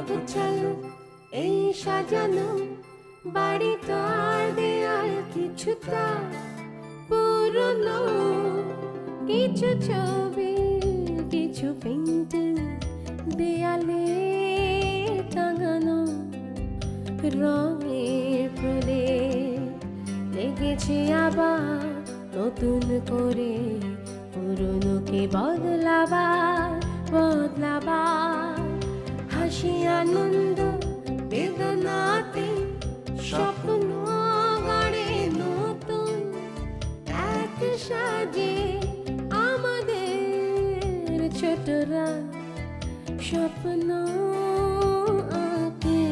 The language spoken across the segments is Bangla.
গোছালো এই সাজানো বাড়ি তার দেয়াল কিছুটা পুরনো, কিছু ছবি কিছু পেন্টিং দেয়ালে টাঙানো, রঙের প্রলেপ লেগেছে আবার নতুন করে, পুরনোকে বদলাবার হাসি আনন্দ বেদনাতে স্বপ্ন গড়ে নতুন এক সাজে আমাদের ছোটরা স্বপ্ন আঁকে।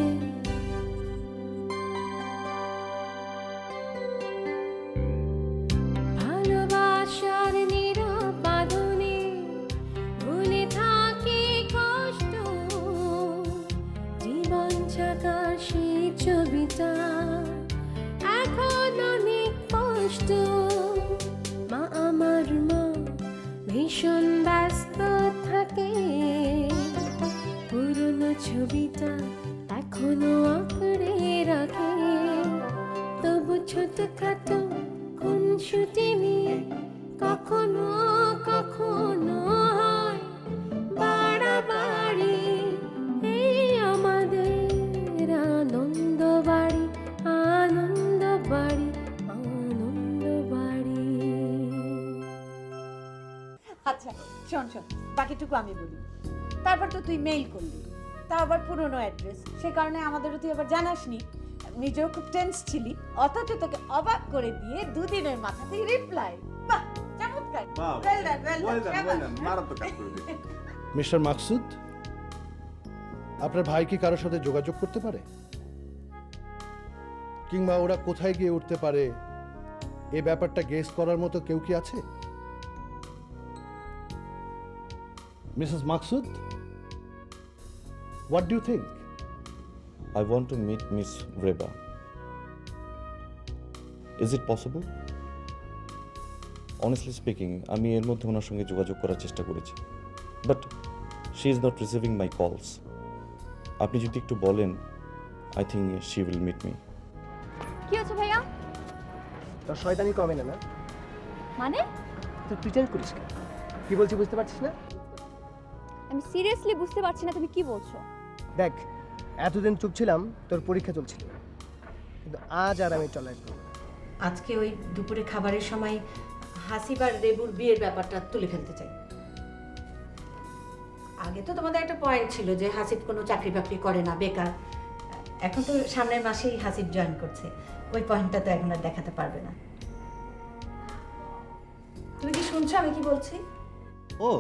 ভালোবাসার নীরব বাঁধনে ভুলে থাকে কষ্ট, জীবন ছাকা সেই ছবিটা এখন অনেক কষ্ট। মা আমার মা ভীষণ ব্যস্ত থাকে, পুরনো ছবিটা এখনো আঁকড়ে রাখে, তবু ছোটখাটো কোন ছুটি নিয়ে কখনো কখনো হয় বাড়াবাড়ি। এই আমাদের আনন্দ বাড়ি, আনন্দ বাড়ি, আনন্দ বাড়ি। আচ্ছা শোন শোন, বাকিটুকু আমি বলি। তারপর তো তুই মেইল করলি, তা আবার পুরনো অ্যাড্রেস, সে কারণে আমাদেরও তুই আবার জানাসনি, নিজেও খুব টেন্স ছিলি, অথচ তোকে অবাক করে দিয়ে দুদিনের মাথাতেই রিপ্লাই। বাহ চমৎকার, well done, well done. Mister Maksud, আপনার ভাই কি কারোর সাথে যোগাযোগ করতে পারে, কিংবা ওরা কোথায় গিয়ে উঠতে পারে এই ব্যাপারটা গেস করার মতো কেউ কি আছে? Mrs Maqsood, what do you think? I want to meet Miss Reba. Is it possible? Honestly speaking, আমি এর মধ্যে ওনার সঙ্গে যোগাযোগ করার চেষ্টা করেছি, but she is not receiving my calls. আপনি যদি একটু বলেন, I think she will meet me. কি হচ্ছে ভাইয়া? তোর শয়তানি কমে না? না মানে তুই প্রিটেন্ড করিস কেন? কি বলছি বুঝতে পারছিস না? আমি সিরিয়াসলি বুঝতে পারছি না তুমি কি বলছো। দেখ, এতদিন চুপ ছিলাম, তোর পরীক্ষা চলছিল, কিন্তু আজ আর আমি টলারেট করব না। আজকে ওই দুপুরে খাবারের সময় হাসিব আর রেবুর বিয়ের ব্যাপারটা তুলে ফেলতে চাই। আগে তো তোমাদের একটা পয়েন্ট ছিল যে হাসিব কোনো চাকরি বাকরি করে না, বেকার। এখন তো সামনের মাসেই হাসিব জয়েন করছে, ওই পয়েন্টটা তো এখন আর দেখাতে পারবে না। তুমি কি শুনছো আমি কি বলছি? ও,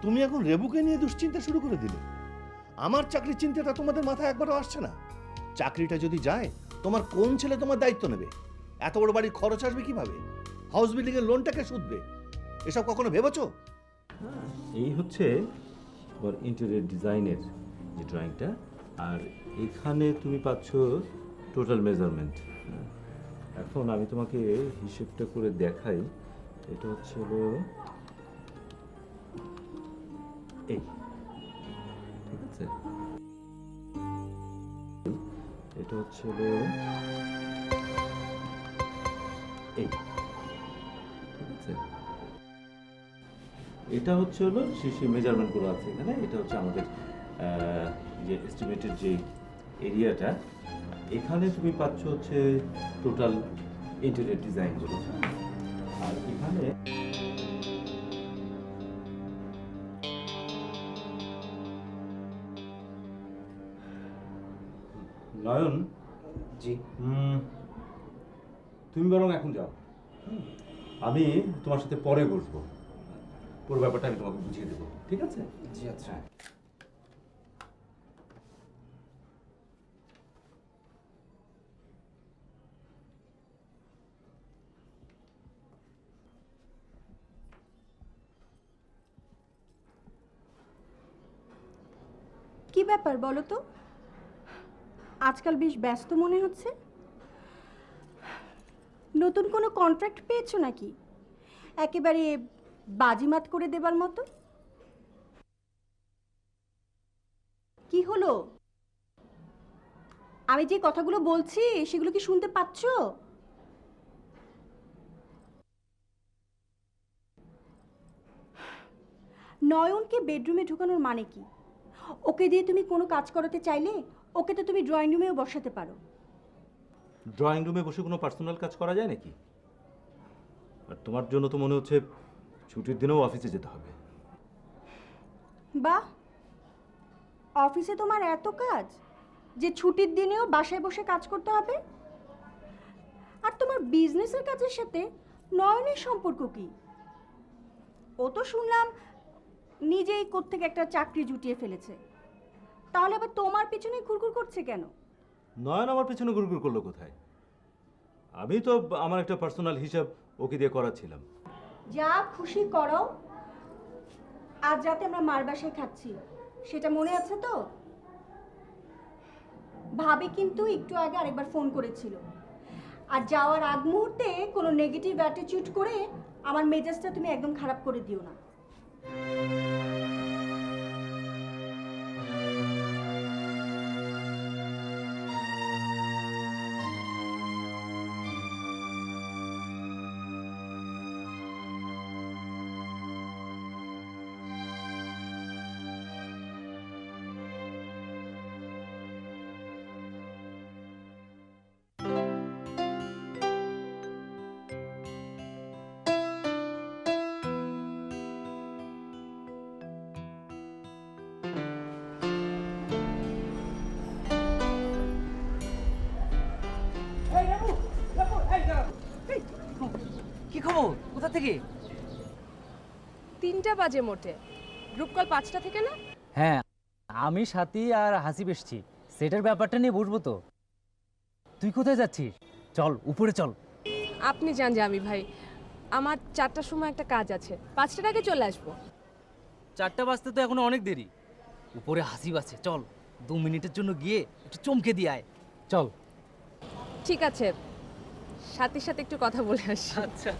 তুমি এখন রেবুকে নিয়ে দুশ্চিন্তা শুরু করে দিলে? আমার চাকরির চিন্তাটা তোমাদের মাথায় একবারও আসছে না? চাকরিটা যদি যায়, তোমার কোন ছেলে তোমার দায়িত্ব নেবে? এত বড় বাড়ির খরচ আসবে কিভাবে? হাউস বিল্ডিং এর লোনটাকে শুধবে? এসব কখনো ভেবেছো? এই হচ্ছে ওর ইন্টেরিয়র ডিজাইনের যে ড্রয়িংটা, আর এখানে তুমি পাচ্ছ টোটাল মেজারমেন্ট। এখন আমি তোমাকে হিসেবটা করে দেখাই। এটা হচ্ছে এই, ঠিক আছে? এটা হচ্ছে এই, ঠিক আছে? এটা হচ্ছে সেই মেজারমেন্টগুলো আছে এখানে। এটা হচ্ছে আমাদের যে এস্টিমেটেড যে এরিয়াটা, এখানে তুমি পাচ্ছ হচ্ছে টোটাল ইন্টেরিয়র ডিজাইনগুলো। আর এখানে নয়ন জি, তুমি বরং এখন যাও, আমি তোমার সাথে পরে বসবো, পুরো ব্যাপারটা আমি তোমাকে বুঝিয়ে দেবো, ঠিক আছে? জি আচ্ছা। কি ব্যাপার বলো তো, আজকাল বেশ ব্যস্ত মনে হচ্ছে। নতুন কোনো কন্ট্রাক্ট পেয়েছো নাকি, একেবারে বাজিমাত করে দেবার মতো? কি হলো? আমি যে কথাগুলো বলছি সেগুলো কি শুনতে পাচ্ছো? নয়নকে বেডরুমে ঢোকানোর মানে কি? ওকে দিয়ে তুমি কোনো কাজ করাতে চাইলে ওকে তো তুমি ড্রয়িং রুমেও বসাতে পারো। ড্রয়িং রুমে বসে কোনো পার্সোনাল কাজ করা যায় নাকি? আর তোমার জন্য তো মনে হচ্ছে ছুটির দিনেও অফিসে যেতে হবে। বাহ, অফিসে তোমার এত কাজ যে ছুটির দিনেও বাসায় বসে কাজ করতে হবে? আর তোমার বিজনেসের কাজের সাথে নয়নের সম্পর্ক কি? ও তো শুনলাম নিজেই কোত্থেকে একটা চাকরি জুটিয়ে ফেলেছে, তাহলে আবার তোমার পিছনে ঘুরঘুর করছে কেন? নয়ন আমার পেছনে গুড়গুড় করলো কোথায়? আমি তো আমার একটা পার্সোনাল হিসাব ওকে দিয়ে করাচ্ছিলাম। যা খুশি করো। আজ রাতে আমরা মার বাসায় খাচ্ছি, সেটা মনে আছে তো? ভাবি কিন্তু একটু আগে আরেকবার ফোন করেছিল। আর যাওয়ার আগ মুহূর্তে কোনো নেগেটিভ অ্যাটিটিউড করে আমার মেজাজটা তুমি একদম খারাপ করে দিও না। কি খবর? কোথা থেকে? 3টা বাজে মোটে, গ্রুপ কল 5টা থেকে না? হ্যাঁ, আমি সাথী আর হাসিব এসছি, সেটার ব্যাপারটা নিয়ে বসবো তো। তুই কোথায় যাচ্ছিস? চল উপরে চল। আপনি যান জামি ভাই, আমার 4টার সময় একটা কাজ আছে, 5টার আগে চলে আসবো। 4টা বাজতে তো এখনো অনেক দেরি। উপরে হাসিব আছে, চল 2 মিনিটের জন্য গিয়ে একটু চমকে দিয়ে আয়। চল। ঠিক আছে, সাথীর সাথে একটু কথা বলে আসি। আচ্ছা।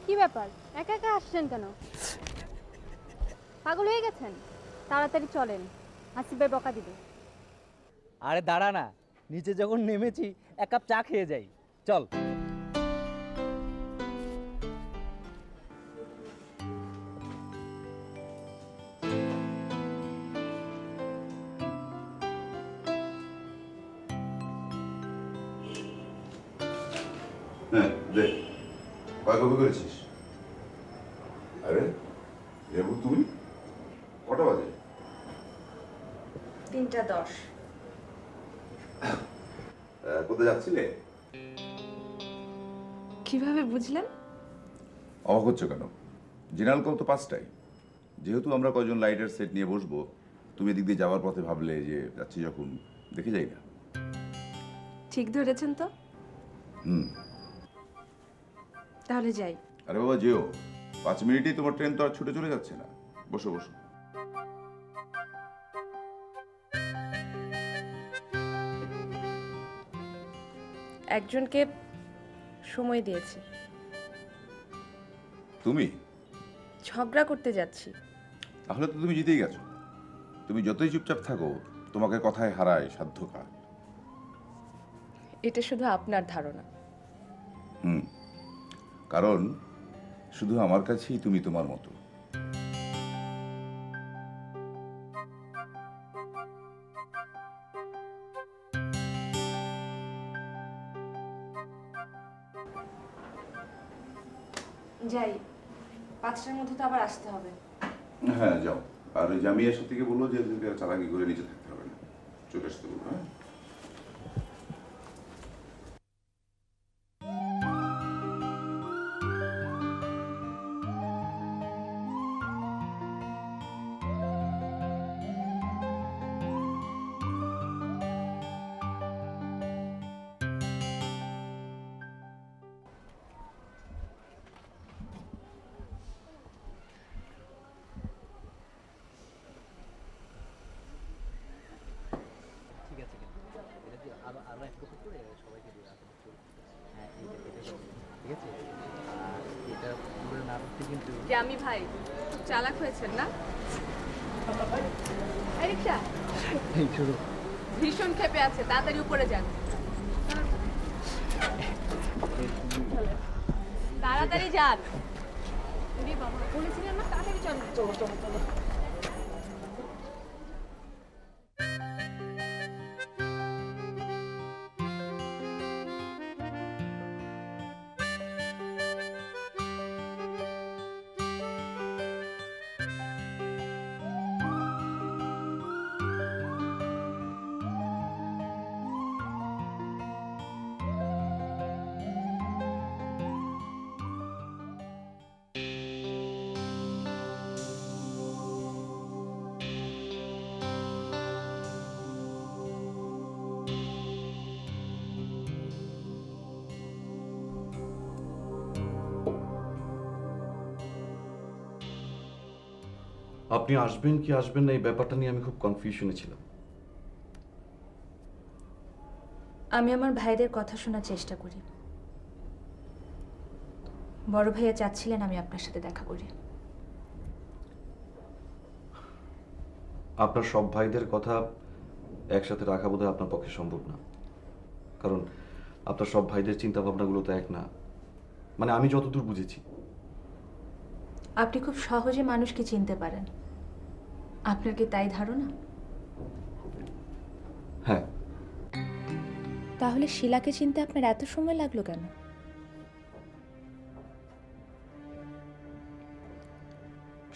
কি ব্যাপার, একা একা আসছেন কেন? পাগল হয়ে গেছেন? তাড়াতাড়ি চলেন, হাসিব ভাই বকা দিবে। আরে দাঁড়া না, নিচে যখন নেমেছি 1 কাপ চা খেয়ে যাই। চল। হ্যাঁ দে, কয় কপি করেছিস? আরে রেবু, তুমি কটা বাজে? 3:10। কোথায় যাচ্ছিলে? কিভাবে বুঝলেন? অবাক হচ্ছ কেন? জেনারেল কল তো 5টায়। যেহেতু আমরা কয়জন লাইটের সেট নিয়ে বসবো, তুমি এদিক দিয়ে যাওয়ার পথে ভাবলে যে যাচ্ছি যখন দেখে যাই না। ঠিক ধরেছেন তো, হুম। তাহলে যাই। আরে বাবা যেও, 5 মিনিটেই তোমার ট্রেন তো আর ছুটে চলে যাচ্ছে না। বসো বসো। একজনকে সময় দিয়েছি, তুমি ঝগড়া করতে যাচ্ছি। তাহলে তো তুমি জিতেই গেছো। তুমি যতই চুপচাপ থাকো, তোমাকে কথায় হারায় সাধ্য কার। এটা শুধু আপনার ধারণা। হুম, কারণ শুধু আমার কাছেই তুমি তোমার মতো। যাই, 5টার মধ্যে তো আবার আসতে হবে। হ্যাঁ যাও। আর ওই জামিয়ার সাথে বললো যে তুমি আর চালাকি করে নিচে থাকতে হবে না, চলে আসতে বলবো। হ্যাঁ আরও এক কপি করে সবাইকে দেবে আপনার চুল। হ্যাঁ, এইটা কেটে দেবো, ঠিক আছে? আর এটা পুরো না করতে কিন্তু যে আমি ভাই খুব চালাক হয়েছেন না? এই রিক্সা এই শুরু। ভীষণ ক্ষেপে আছে, তাড়াতাড়ি উপরে যান। তাড়াতাড়ি যান। ওরে বাবা, বলেছিলেন না তাড়াতাড়ি চল। চলো চলো চলো। আপনি আসবেন কি আসবেন না এই ব্যাপারটা নিয়ে আমি খুব কনফিউশনে ছিলাম। আমি আমার ভাইদের কথা শোনার চেষ্টা করি। বড় ভাইয়া চাচ্ছিলেন আমি আপনার সাথে দেখা করি। আপনার সব ভাইদের কথা একসাথে রাখা বোধহয় আপনার পক্ষে সম্ভব না, কারণ আপনার সব ভাইদের চিন্তা ভাবনাগুলো তো এক না, মানে আমি যতদূর বুঝেছি। আপনি খুব সহজে মানুষকে চিনতে পারেন, আপনার কি তাই ধারণা? হ্যাঁ। তাহলে শিলাকে চিনতে আপনার এত সময় লাগলো কেন?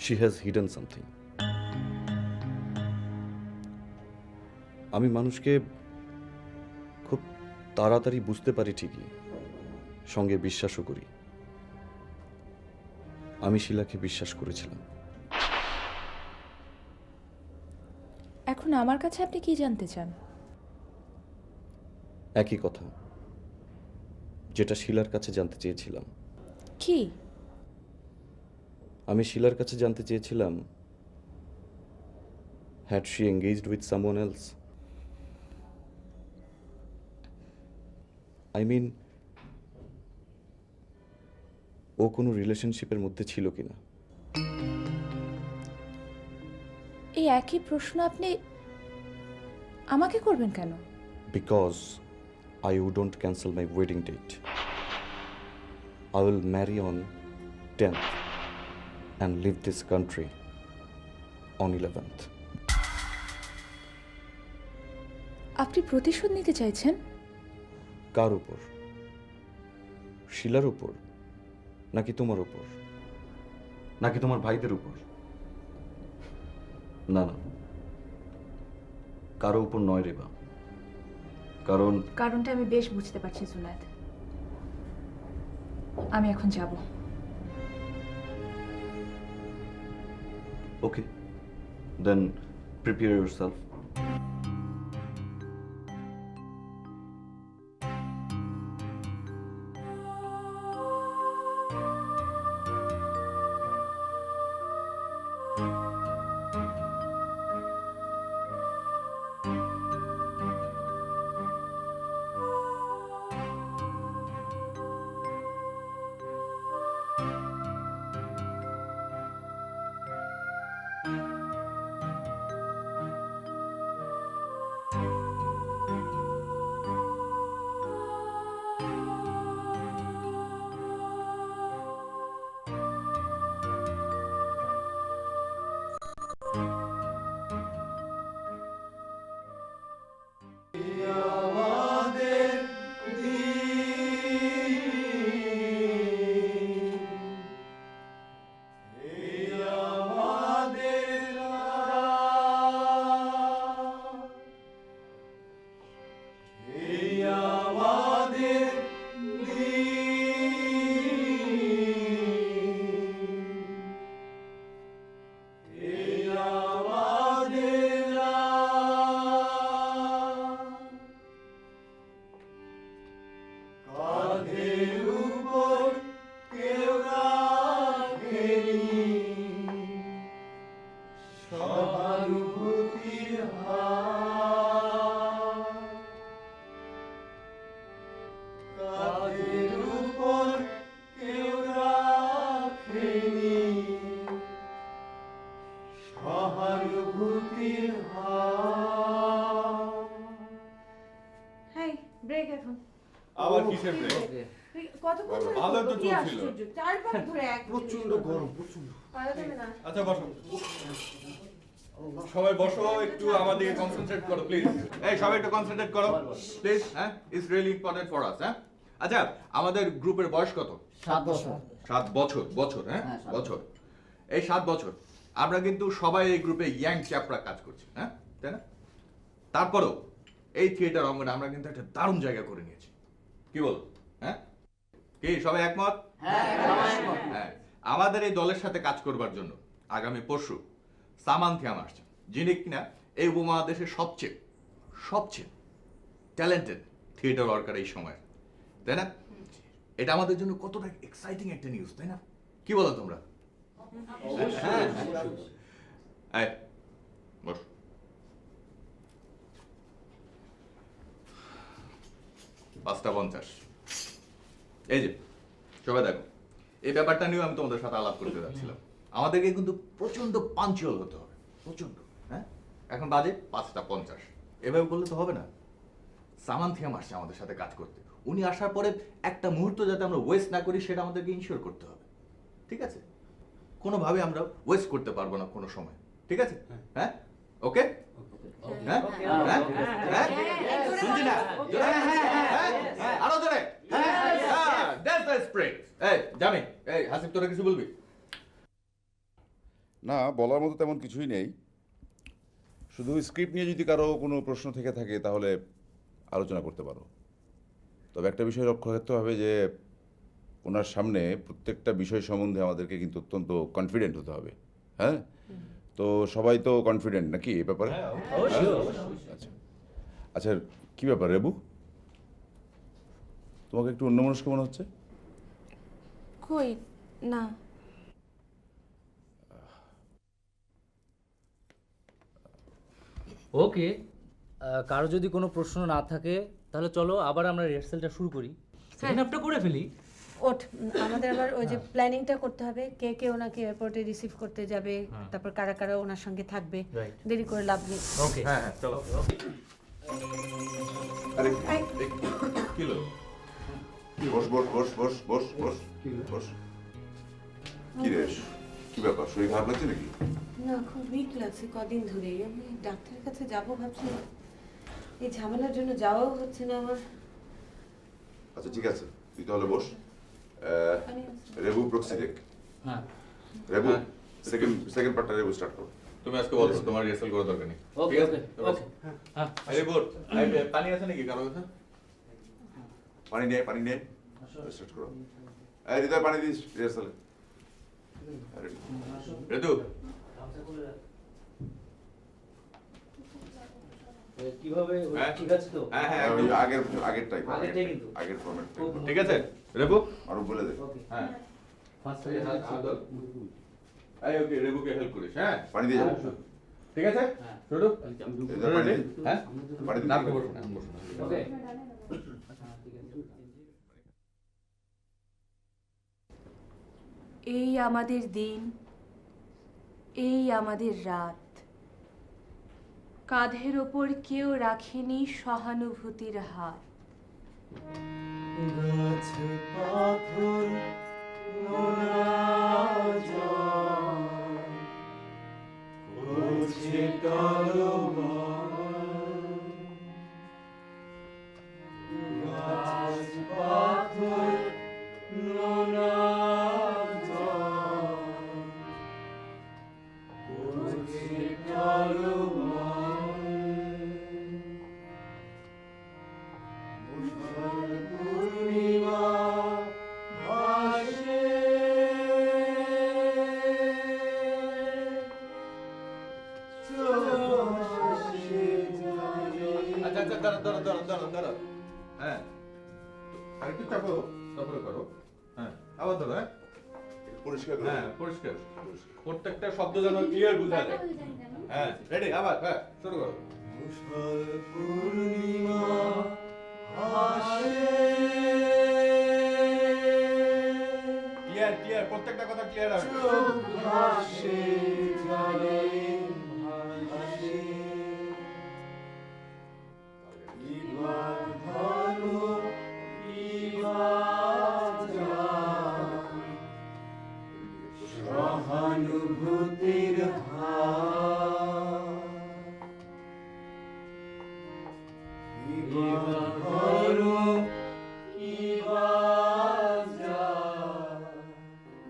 She has hidden something. আমি মানুষকে খুব তাড়াতাড়ি বুঝতে পারি ঠিকই, সঙ্গে বিশ্বাসও করি। আমি শিলাকে বিশ্বাস করেছিলাম। এখন আমার কাছে আপনি কি জানতে চান? একই কথা যেটা শিলার কাছে জানতে চেয়েছিলাম। কি? আমি শিলার কাছে জানতে চেয়েছিলাম, had she engaged with someone else? I mean, ও কোনো রিলেশনশিপের মধ্যে ছিল কিনা। এই একই প্রশ্ন আপনি আমাকে করবেন কেন? Because I wouldn't cancel my wedding date. I will marry on 10th and leave this country on 11th. আপনি প্রতিশোধ নিতে চাইছেন? কার উপর? শিলার উপর, নাকি তোমার উপর, নাকি তোমার ভাইদের উপর? না না, কারো উপর নয় রেবা। কারণটা আমি বেশ বুঝতে পারছি জুনায়েদ। আমি এখন যাব। Okay, then prepare yourself. হেই, ব্রেক এখন। আবার কিসের ব্রেক? কতক্ষণ ধরে ভালো তো কি চলছিল। আশ্চর্য, 4 বার ধরে এক প্রচন্ড গরম, প্রচন্ড। পারা যাবে না। আচ্ছা বসো, সবাই বসো, একটু আমাদের কনসেন্ট্রেট করো প্লিজ। এই সবাই একটু কনসেন্ট্রেট করো প্লিজ। হ্যাঁ, it's really important for us. হ্যাঁ, আচ্ছা আমাদের গ্রুপের বয়স কত? 7 বছর। 7 বছর। বছর, হ্যাঁ বছর। এই 7 বছর আমরা কিন্তু সবাই এই গ্রুপে ইয়াং চ্যাপরা কাজ করছি, হ্যাঁ তাই না? তারপরেও এই থিয়েটার অঙ্গনে আমরা কিন্তু একটা দারুণ জায়গা করে নিয়েছি। কি বল? হ্যাঁ, কি সবাই একমত? হ্যাঁ, আমাদের এই দলের সাথে কাজ করবার জন্য আগামী পরশু সামান্থিয়াম আসছেন, যিনি কিনা এই উপমহাদেশের সবচেয়ে ট্যালেন্টেড থিয়েটার ওয়ার্কার এই সময়, তাই না? এটা আমাদের জন্য কতটা এক্সাইটিং একটা নিউজ, তাই না? কি বলো তোমরা? হ্যাঁ, বস। 5:50। এই যে সবাই দেখো, এই ব্যাপারটা নিয়েও আমি তোমাদের সাথে আলাপ করতে যাচ্ছিলাম। আমাদেরকে কিন্তু প্রচন্ড পাঞ্চুয়াল হতে হবে, প্রচন্ড। হ্যাঁ, এখন বাজে 5:50। এভাবে বললে তো হবে না। সামান্থিয়াম আসছে আমাদের সাথে কাজ করতে। উনি আসার পরে একটা মুহূর্ত যাতে আমরা ওয়েস্ট না করি সেটা আমাদেরকে ইনশিওর করতে হবে, ঠিক আছে? কোনোভাবে আমরা ওয়েস্ট করতে পারবো না কোনো সময়, ঠিক আছে? হ্যাঁ, ওকে? হ্যাঁ, হ্যাঁ, হ্যাঁ, শুনছি না? হ্যাঁ, আরো জোরে। হ্যাঁ, দ্যাটস দ্য স্পিরিট। এই জামি, এই হাসিব, তোরা কিছু বলবি? না, বলার মতো তেমন কিছুই নেই। শুধু স্ক্রিপ্ট নিয়ে যদি কারো কোনো প্রশ্ন থেকে থাকে তাহলে আলোচনা করতে পারো। তবে একটা বিষয় লক্ষ্য রাখতে হবে যে ওনার সামনে প্রত্যেকটা বিষয় সম্বন্ধে আমাদেরকে কিন্তু অত্যন্ত কনফিডেন্ট হতে হবে। হ্যাঁ, তো সবাই তো কনফিডেন্ট নাকি এই ব্যাপারে? আচ্ছা আচ্ছা, কী ব্যাপার রেবু, তোমাকে একটু অন্যমনস্ক মনে হচ্ছে? কই না, ওকে, কারো যদি কোনো প্রশ্ন না থাকে তাহলে চলো আবার আমরা রিহার্সালটা শুরু করি। সেকেন্ড হাফটা করে ফেলি। ওঠ, আমাদের আবার ওই যে প্ল্যানিংটা করতে হবে, কে কে ওনাকে এয়ারপোর্টে রিসিভ করতে যাবে, তারপর কারা কারা ওনার সঙ্গে থাকবে। দেরি করে লাভ নেই। ওকে, হ্যাঁ হ্যাঁ, চলো। আরে কি হলো? বস বস বস বস বস বস বস। কি রে, কি ব্যাপার, শরীর খারাপ লাগছে নাকি? না, খুব উইক লাগছে কদিন ধরেই। আমি ডাক্তারের কাছে যাব ভাবছি, এই ঝামেলার জন্য যাওয়াও হচ্ছে না আমার। আচ্ছা ঠিক আছে, তুই তাহলে বস। রেবু প্রক্সি দেখ। হ্যাঁ, রেবু সেকেন্ড পার্টটা রেবু স্টার্ট করো। তুমি আজকে বলো, তোমার রিহার্সাল করার দরকার নেই। ওকে ঠিক আছে? ওকে। হ্যাঁ, আরে বোট, পানি আছে নাকি কারো কাছে? পানি নে স্টার্ট করো। এই হৃদয়, পানি দিস রিহার্সালে। রেদু, কিভাবে হ্যাঁ? ঠিক আছে তো? হ্যাঁ হ্যাঁ, ওই আগেরটাই আগেরটাই কিন্তু। আগের ফরম্যাট ঠিক আছে রেবু? আরো বলে দে। ওকে, হ্যাঁ, ফার্স্ট এই ওকে, রেবুকে হেল্প করিস। হ্যাঁ, পানি দিয়ে যাবো। ঠিক আছে? হ্যাঁ। শুরু। হৃদয়, পানি দে। হ্যাঁ, পানি না দিতে বসো না, বসো না। ওকে। এই আমাদের দিন, এই আমাদের রাত। কাঁধের ওপর কেউ রাখেনি সহানুভূতির হাত। আচ্ছা আচ্ছা, দাঁড়া। হ্যাঁ, আরেকটু চাপো, তারপরে করো। হ্যাঁ, আবার ধরো। হ্যাঁ পরিষ্কার করে। হ্যাঁ, পরিষ্কার। প্রত্যেকটা শব্দ যেন ক্লিয়ার বোঝা যায়। হ্যাঁ, রেডি, আবার। হ্যাঁ, শুরু করো। পূর্ণিমা হাসে প্রত্যেকটা কথা ক্লিয়ার হবে।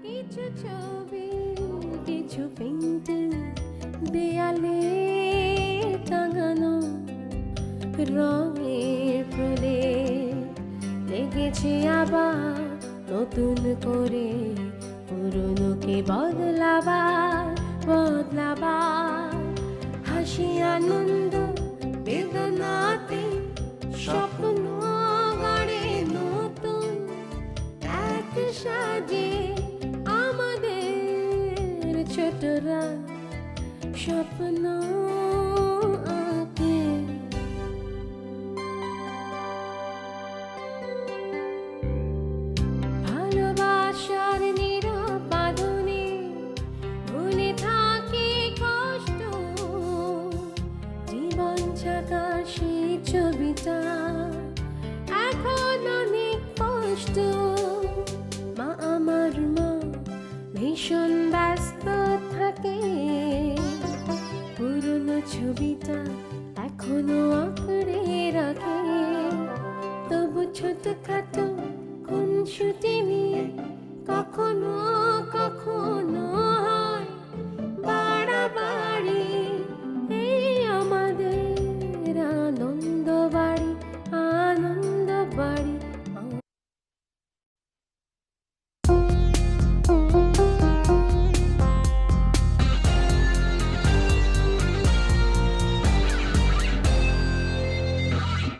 কিছু ছবি কিছু পেন্টিং দেয়ালে টাঙানো রঙের প্রলে লেগেছে আবার নতুন করে পুরনোকে বদলাবার হাসি আনন্দ বেদনাতে স্বপ্ন গড়ে নতুন এক সাজে আমাদের ছোটরা স্বপ্ন আঁকে ভালোবাসার নীরব বাঁধনে ভুলে থাকে কষ্ট জীবন ছাকা সেই ছবিটা এখন অনেক কষ্ট মা আমার মা ভীষণ ব্যস্ত থাকে পুরনো ছবিটা এখনো আঁকড়ে রাখে তবু ছোটখাটো খুনসুটি নিয়ে কখনো কখনো